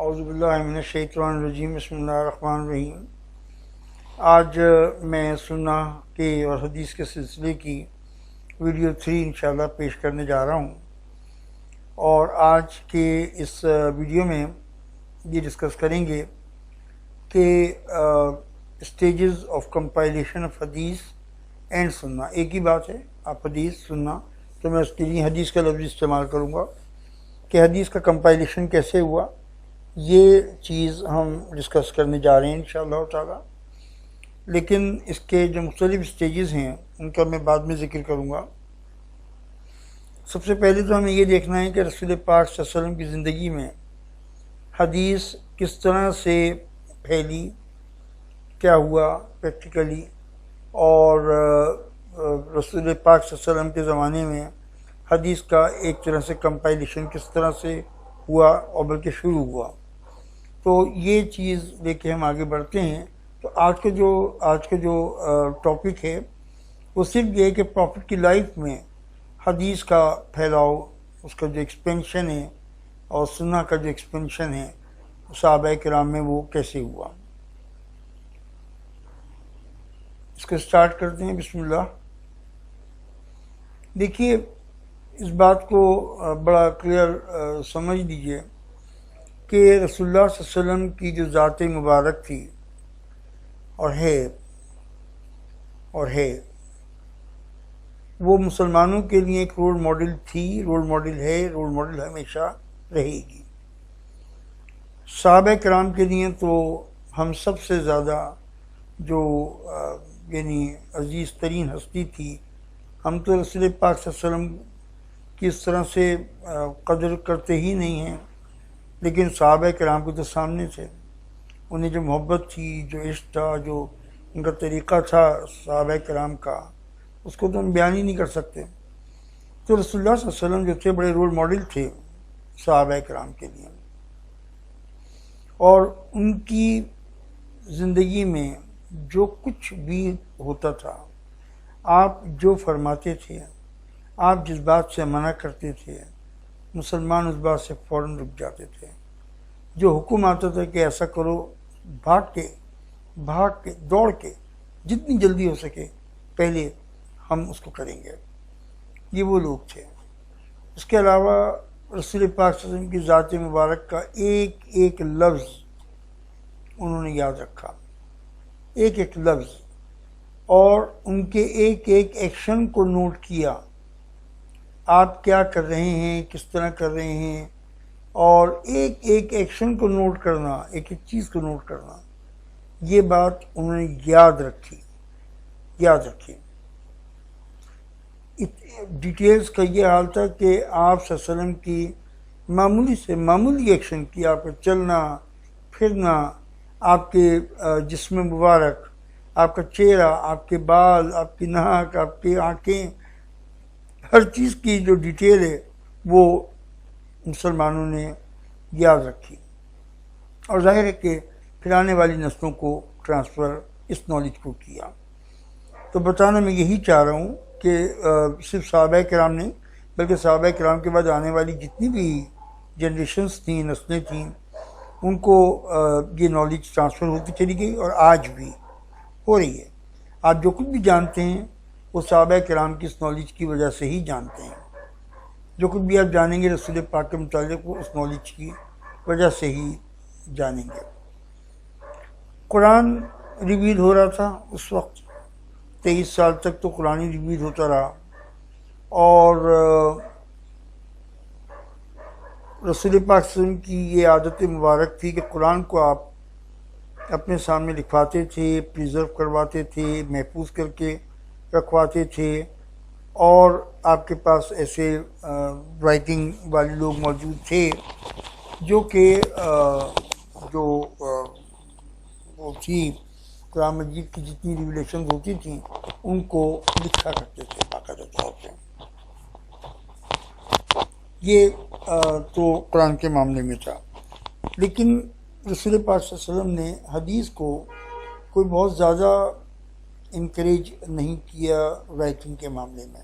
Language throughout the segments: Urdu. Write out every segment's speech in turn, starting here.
اعوذ باللہ من الشیطان الرجیم، بسم اللہ الرحمن الرحیم۔ آج میں سنہ کے اور حدیث کے سلسلے کی ویڈیو 3 انشاءاللہ پیش کرنے جا رہا ہوں، اور آج کے اس ویڈیو میں یہ ڈسکس کریں گے کہ اسٹیجز آف کمپائلیشن آف حدیث اینڈ سنہ۔ ایک ہی بات ہے، آپ حدیث سننا، تو میں اس کے لیے حدیث کا لفظ استعمال کروں گا کہ حدیث کا کمپائلیشن کیسے ہوا۔ یہ چیز ہم ڈسکس کرنے جا رہے ہیں انشاءاللہ تعالی، لیکن اس کے جو مختلف اسٹیجز ہیں ان کا میں بعد میں ذکر کروں گا۔ سب سے پہلے تو ہمیں یہ دیکھنا ہے کہ رسول پاک صلی اللہ علیہ وسلم کی زندگی میں حدیث کس طرح سے پھیلی، کیا ہوا پریکٹیکلی، اور رسول پاک صلی اللہ علیہ وسلم کے زمانے میں حدیث کا ایک طرح سے کمپائلیشن کس طرح سے ہوا اور بلکہ شروع ہوا۔ تو یہ چیز لے کے ہم آگے بڑھتے ہیں۔ تو آج کا جو ٹاپک ہے وہ صرف یہ ہے کہ پروفٹ کی لائف میں حدیث کا پھیلاؤ، اس کا جو ایکسپینشن ہے اور سنہ کا جو ایکسپینشن ہے صحابہ کرام میں، وہ کیسے ہوا۔ اس کو سٹارٹ کرتے ہیں، بسم اللہ۔ دیکھیے، اس بات کو بڑا کلیئر سمجھ لیجئے کہ رسول اللہ صلی اللہ علیہ وسلم کی جو ذات مبارک تھی اور ہے وہ مسلمانوں کے لیے ایک رول ماڈل تھی، رول ماڈل ہے، رول ماڈل ہمیشہ رہے گی۔ صحابہ کرام کے لیے تو ہم سب سے زیادہ جو یعنی عزیز ترین ہستی تھی، ہم تو رسول پاک صلی اللہ علیہ وسلم کی اس طرح سے قدر کرتے ہی نہیں ہیں، لیکن صحابہ کرام کو تو سامنے سے انہیں جو محبت تھی، جو عشق تھا، جو ان کا طریقہ تھا صحابہ کرام کا، اس کو تو ہم بیان ہی نہیں کر سکتے۔ تو رسول اللہ صلی اللہ علیہ وسلم جو تھے بڑے رول ماڈل تھے صحابہ کرام کے لیے، اور ان کی زندگی میں جو کچھ بھی ہوتا تھا، آپ جو فرماتے تھے، آپ جس بات سے منع کرتے تھے، مسلمان اس بات سے فوراً رک جاتے تھے۔ جو حکم آتا تھا کہ ایسا کرو، بھاگ کے دوڑ کے جتنی جلدی ہو سکے پہلے ہم اس کو کریں گے۔ یہ وہ لوگ تھے۔ اس کے علاوہ رسول پاک صلی اللہ علیہ وسلم کی ذات مبارک کا ایک ایک لفظ انہوں نے یاد رکھا، ایک ایک لفظ، اور ان کے ایک ایک ایکشن کو نوٹ کیا۔ آپ کیا کر رہے ہیں، کس طرح کر رہے ہیں، اور ایک ایک ایکشن کو نوٹ کرنا، ایک ایک چیز کو نوٹ کرنا، یہ بات انہوں نے یاد رکھی۔ ڈیٹیلز کا یہ حال تھا کہ آپ صلی اللہ علیہ وسلم کی معمولی سے معمولی ایکشن کی، آپ کا چلنا پھرنا، آپ کے جسم مبارک، آپ کا چہرہ، آپ کے بال، آپ کی ناک، آپ کی آنکھیں، ہر چیز کی جو ڈیٹیل ہے وہ مسلمانوں نے یاد رکھی، اور ظاہر ہے کہ پھر آنے والی نسلوں کو ٹرانسفر اس نالج کو کیا۔ تو بتانا میں یہی چاہ رہا ہوں کہ صرف صحابہ کرام نہیں، بلکہ صحابہ کرام کے بعد آنے والی جتنی بھی جنریشنز تھیں، نسلیں تھیں، ان کو یہ نالج ٹرانسفر ہوتی چلی گئی، اور آج بھی ہو رہی ہے۔ آپ جو کچھ بھی جانتے ہیں وہ صحابہ کرام کی اس نالج کی وجہ سے ہی جانتے ہیں۔ جو کچھ بھی آپ جانیں گے رسول پاک کے متعلق، وہ اس نالج کی وجہ سے ہی جانیں گے۔ قرآن ریویل ہو رہا تھا اس وقت، 23 سال تک تو قرآن ہی ریویل ہوتا رہا، اور رسول پاک صلی اللہ علیہ وسلم کی یہ عادت مبارک تھی کہ قرآن کو آپ اپنے سامنے لکھواتے تھے، پریزرو کرواتے تھے، محفوظ کر کے رکھواتے تھے، اور آپ کے پاس ایسے رائٹنگ والے لوگ موجود تھے جو کہ وہ تھی قرآن مجید کی جتنی ریویلیشنز ہوتی تھیں ان کو لکھا کرتے تھے باقاعدہ طور پہ۔ یہ تو قرآن کے معاملے میں تھا، لیکن رسول پاک صلی اللہ علیہ وسلم نے حدیث کو کوئی بہت زیادہ انکریج نہیں کیا رائٹنگ کے معاملے میں،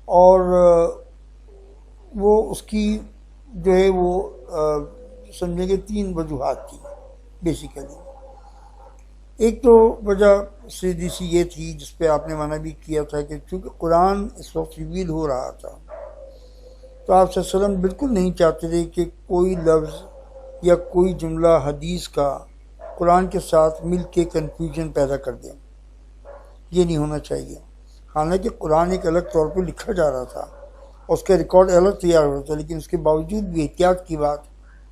اور وہ اس کی جو ہے وہ سمجھیں گے 3 وجوہات تھیں بیسیکلی. ایک تو وجہ سیدھی سی یہ تھی جس پہ آپ نے منع بھی کیا تھا کہ چونکہ قرآن اس وقت ریویل ہو رہا تھا تو آپ صلی اللہ علیہ وسلم بالکل نہیں چاہتے تھے کہ کوئی لفظ یا کوئی جملہ حدیث کا قرآن کے ساتھ مل کے کنفیوژن پیدا کر دیں. یہ نہیں ہونا چاہیے. حالانکہ قرآن ایک الگ طور پہ لکھا جا رہا تھا اس کا ریکارڈ الگ تیار ہو رہا تھا، لیکن اس کے باوجود بھی احتیاط کی بات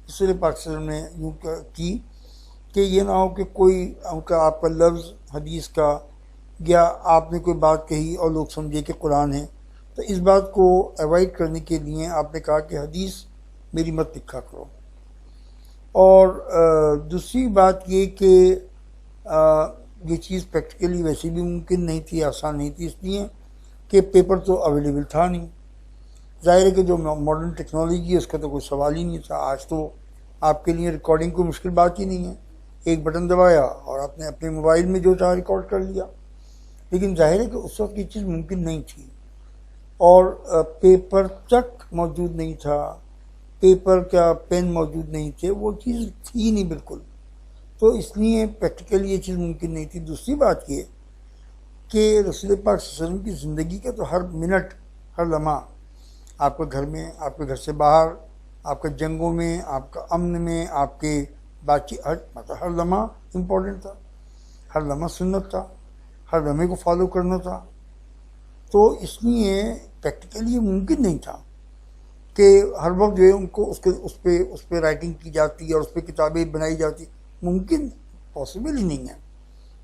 رسول پاک صلی اللہ علیہ وسلم نے یوں کی کہ یہ نہ ہو کہ کوئی آپ کا لفظ حدیث کا یا آپ نے کوئی بات کہی اور لوگ سمجھے کہ قرآن ہے. تو اس بات کو ایوائڈ کرنے کے لیے آپ نے کہا کہ حدیث میری مت لکھا کرو. اور دوسری بات یہ کہ یہ چیز پریکٹیکلی ویسے بھی ممکن نہیں تھی، آسان نہیں تھی، اس لیے کہ پیپر تو اویلیبل تھا نہیں. ظاہر ہے کہ جو ماڈرن ٹیکنالوجی ہے اس کا تو کوئی سوال ہی نہیں تھا. آج تو آپ کے لیے ریکارڈنگ کوئی مشکل بات ہی نہیں ہے، ایک بٹن دبایا اور آپ نے اپنے موبائل میں جو چاہا ریکارڈ کر لیا. لیکن ظاہر ہے کہ اس وقت یہ چیز ممکن نہیں تھی اور پیپر تک موجود نہیں تھا، پیپر کا پین موجود نہیں تھے، وہ چیز تھی نہیں بالکل. تو اس لیے پریکٹیکلی یہ چیز ممکن نہیں تھی. دوسری بات یہ کہ رسول پاک صلی اللہ علیہ وسلم کی زندگی کا تو ہر منٹ ہر لمحہ آپ کے گھر میں، آپ کے گھر سے باہر، آپ کے جنگوں میں، آپ کا امن میں، آپ کے بات چیت، مطلب ہر لمحہ امپورٹنٹ تھا، ہر لمحہ سنت تھا، ہر لمحے کو فالو کرنا تھا. تو اس لیے پریکٹیکلی یہ ممکن نہیں تھا کہ ہر وقت جو ہے ان کو اس پہ رائٹنگ کی جاتی اور اس پہ کتابیں بنائی جاتی. ممکن پاسبل ہی نہیں ہے،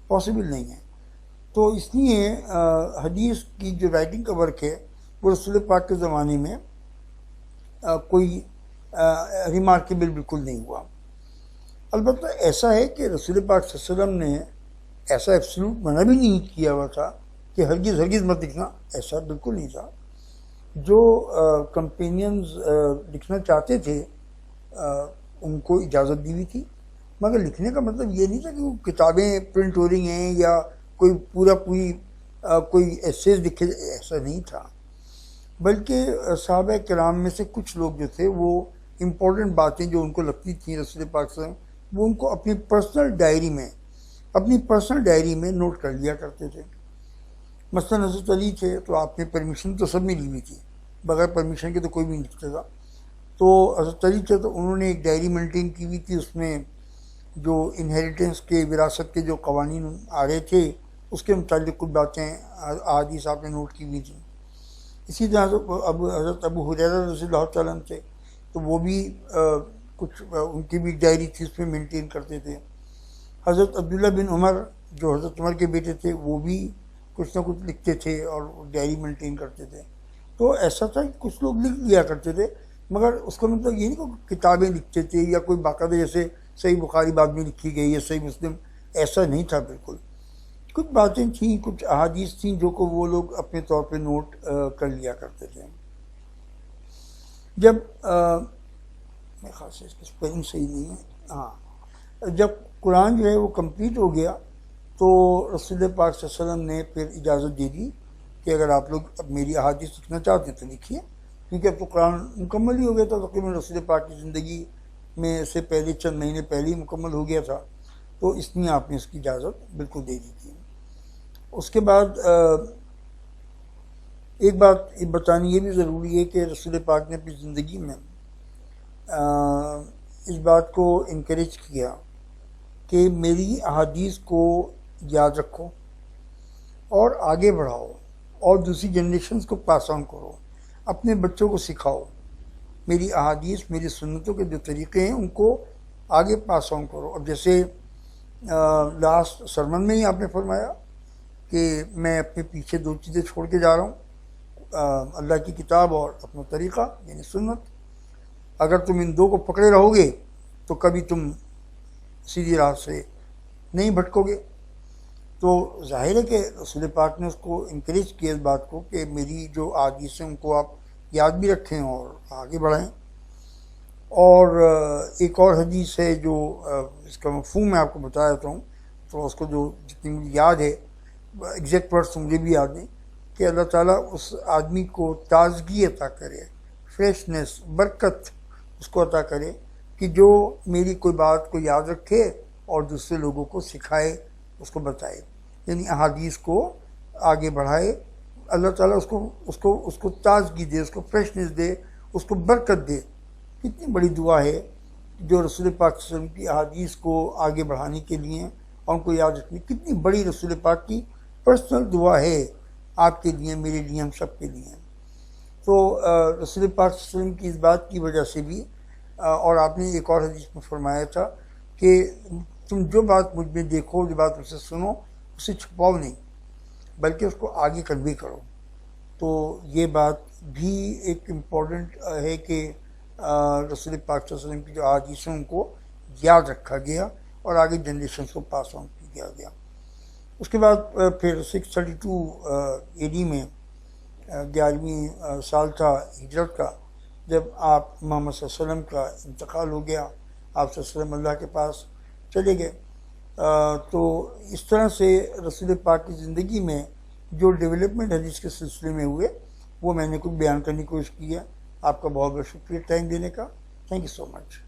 پاسبل نہیں ہے. تو اس لیے حدیث کی جو رائٹنگ کا ورک ہے وہ رسول پاک کے زمانے میں کوئی ریمارکیبل بالکل نہیں ہوا. البتہ ایسا ہے کہ رسول پاک صلی اللہ علیہ وسلم نے ایسا ایبسلوٹ منع بھی نہیں کیا ہوا تھا کہ ہرگز مت لکھنا، ایسا بالکل نہیں تھا. جو کمپینینز لکھنا چاہتے تھے ان کو اجازت دی ہوئی تھی، مگر لکھنے کا مطلب یہ نہیں تھا کہ وہ کتابیں پرنٹ ہو رہی ہیں یا کوئی ایسیز لکھے، ایسا نہیں تھا. بلکہ صحابہ کرام میں سے کچھ لوگ جو تھے وہ امپورٹنٹ باتیں جو ان کو لگتی تھیں رسول پاک صلی اللہ علیہ وسلم، وہ ان کو اپنی پرسنل ڈائری میں نوٹ کر لیا کرتے تھے. مثلاً حضرت علی تھے تو آپ نے پرمیشن تو سب نے لی ہوئی تھی، بغیر پرمیشن کے تو کوئی بھی نہیں لکھتا تھا. تو حضرت علی تھے تو انہوں نے ایک ڈائری مینٹین کی ہوئی تھی، اس میں جو انہیریٹنس کے، وراثت کے جو قوانین آ رہے تھے اس کے متعلق کچھ باتیں احادیث آپ نے نوٹ کی ہوئی تھیں. اسی طرح حضرت ابو ہریرہ رضی اللہ تعالیٰ عنہ تھے تو وہ بھی کچھ ان کی بھی ڈائری تھی، اس میں مینٹین کرتے تھے. حضرت عبداللہ بن عمر جو حضرت عمر کے بیٹے تھے وہ بھی کچھ نہ کچھ لکھتے تھے اور ڈائری مینٹین کرتے تھے. تو ایسا تھا کہ کچھ لوگ لکھ لیا کرتے تھے، مگر اس کا مطلب یہ نہیں کہ کتابیں لکھتے تھے یا کوئی باقاعدہ جیسے صحیح بخاری بعد میں لکھی گئی یا صحیح مسلم، ایسا نہیں تھا بالکل. کچھ باتیں تھیں، کچھ احادیث تھیں جو کہ وہ لوگ اپنے طور پہ نوٹ کر لیا کرتے تھے. جب میرے خیال سے اس کی اسپیلنگ صحیح نہیں ہے، ہاں، جب قرآن جو ہے وہ کمپلیٹ ہو گیا تو رسول پاک صلی اللہ علیہ وسلم نے پھر اجازت دے دی کہ اگر آپ لوگ اب میری احادیث لکھنا چاہتے ہیں تو لکھیے، کیونکہ اب تو قرآن مکمل ہی ہو گیا تھا. تقریباً رسول پاک کی زندگی میں سے پہلے چند مہینے پہلے ہی مکمل ہو گیا تھا، تو اس لیے آپ نے اس کی اجازت بالکل دے دی تھی. اس کے بعد ایک بات بتانی یہ بھی ضروری ہے کہ رسول پاک نے اپنی زندگی میں اس بات کو انکریج کیا کہ میری احادیث کو یاد رکھو اور آگے بڑھاؤ اور دوسری جنریشنز کو پاس آن کرو، اپنے بچوں کو سکھاؤ. میری احادیث، میری سنتوں کے جو طریقے ہیں ان کو آگے پاس آن کرو. اب جیسے لاسٹ سرمن میں ہی آپ نے فرمایا کہ میں اپنے پیچھے 2 چیزیں چھوڑ کے جا رہا ہوں، اللہ کی کتاب اور اپنا طریقہ یعنی سنت. اگر تم ان 2 کو پکڑے رہو گے تو کبھی تم سیدھی راہ سے نہیں بھٹکو گے. تو ظاہر ہے کہ رسول پاک نے اس کو انکریج کیا اس بات کو کہ میری جو احادیث ہیں ان کو آپ یاد بھی رکھیں اور آگے بڑھائیں. اور ایک اور حدیث ہے جو اس کا مفہوم میں آپ کو بتا دیتا ہوں، تو اس کو جو جتنی مجھے یاد ہے، ایگزیکٹ ورڈس مجھے بھی یاد نہیں، کہ اللہ تعالیٰ اس آدمی کو تازگی عطا کرے، فریشنس، برکت اس کو عطا کرے کہ کہ جو میری کوئی بات کو یاد رکھے اور دوسرے لوگوں کو سکھائے، اس کو بتائے، یعنی احادیث کو آگے بڑھائے۔ اللہ تعالیٰ اس کو تازگی دے، اس کو فریشنس دے، اس کو برکت دے۔ کتنی بڑی دعا ہے جو رسول پاک صلی اللہ علیہ وسلم کی احادیث کو آگے بڑھانے کے لیے اور ان کو یاد رکھنے، کتنی بڑی رسول پاک کی پرسنل دعا ہے آپ کے لیے، میرے لیے، ہم سب کے لیے۔ تو رسول پاک صلی اللہ علیہ وسلم کی اس بات کی وجہ سے بھی، اور آپ نے ایک اور حدیث میں فرمایا تھا کہ تم جو بات مجھ میں دیکھو، جو بات مجھ سے سنو، اسے چھپاؤ نہیں بلکہ اس کو آگے کنوے کرو۔ تو یہ بات بھی ایک امپورٹنٹ ہے کہ رسول پاک صلی اللہ علیہ وسلم کی جو احادیثوں کو یاد رکھا گیا اور آگے جنریشنز کو پاس آن کیا گیا۔ اس کے بعد پھر 632 AD میں 11ویں سال تھا ہجرت کا، جب آپ محمد صلی اللہ علیہ وسلم کا انتقال ہو گیا، آپ صلی اللہ علیہ وسلم اللہ کے پاس چلے گئے۔ تو اس طرح سے رسول پاک کی زندگی میں جو ڈیولپمنٹ حدیث کے سلسلے میں ہوئے وہ میں نے کچھ بیان کرنے کی کوشش کی ہے۔ آپ کا بہت بہت شکریہ ٹائم دینے کا۔ Thank you so much.